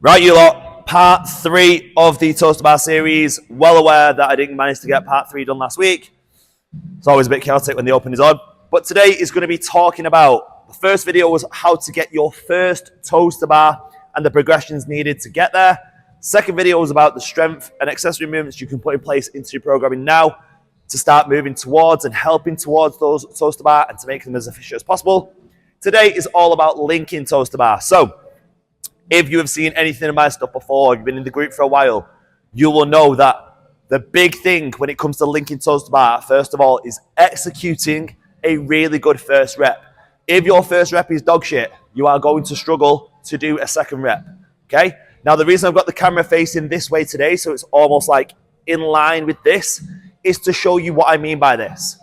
Right, you lot, part 3 of the Toaster Bar series. Well aware that I didn't manage to get part 3 done last week. It's always a bit chaotic when the open is on. But today is going to be talking about, the first video was how to get your first toaster bar and the progressions needed to get there. Second video was about the strength and accessory movements you can put in place into your programming now to start moving towards and helping towards those toaster bar and to make them as efficient as possible. Today is all about linking toaster bar. So, if you have seen anything of my stuff before, you've been in the group for a while, you will know that the big thing when it comes to linking toaster bar, first of all, is executing a really good first rep. If your first rep is dog shit, you are going to struggle to do a second rep, okay? Now, the reason I've got the camera facing this way today, so it's almost like in line with this, is to show you what I mean by this.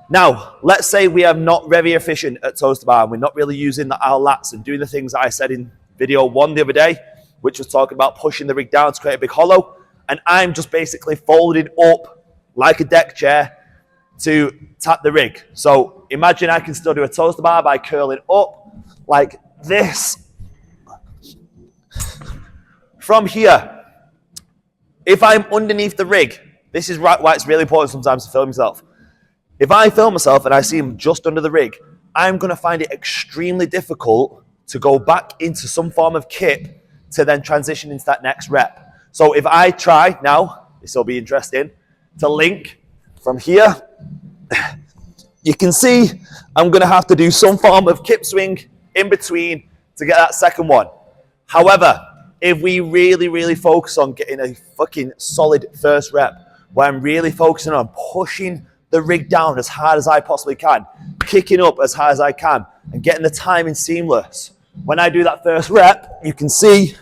Now, let's say we are not very efficient at toaster bar, and we're not really using our lats and doing the things that I said in video 1 the other day, which was talking about pushing the rig down to create a big hollow, and I'm just basically folding up like a deck chair to tap the rig. So imagine I can still do a toaster bar by curling up like this. From here, if I'm underneath the rig, this is why it's really important sometimes to film yourself. If I film myself and I see him just under the rig, I'm going to find it extremely difficult to go back into some form of kip to then transition into that next rep. So if I try now, this will be interesting, to link from here, you can see I'm going to have to do some form of kip swing in between to get that second one. However, if we really focus on getting a fucking solid first rep, where I'm really focusing on pushing the rig down as hard as I possibly can, kicking up as hard as I can, and getting the timing seamless, when I do that first rep, you can see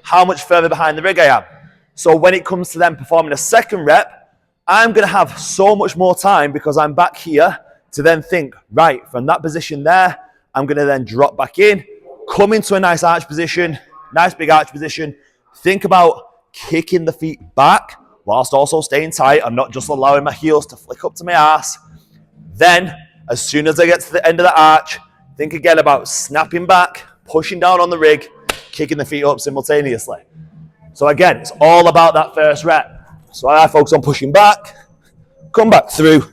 how much further behind the rig I am. So when it comes to then performing a second rep, I'm going to have so much more time because I'm back here to then think, right, from that position there, I'm going to then drop back in, come into a nice arch position, nice big arch position, think about kicking the feet back whilst also staying tight. I'm not just allowing my heels to flick up to my ass. Then, as soon as I get to the end of the arch, think again about snapping back, pushing down on the rig, kicking the feet up simultaneously. So again, it's all about that first rep. So I focus on pushing back, come back through,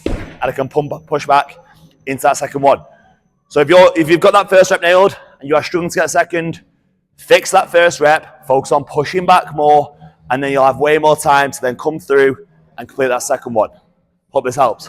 and I can push back into that second one. So if you've got that first rep nailed and you are struggling to get a second, fix that first rep, focus on pushing back more, and then you'll have way more time to then come through and complete that second one. Hope this helps.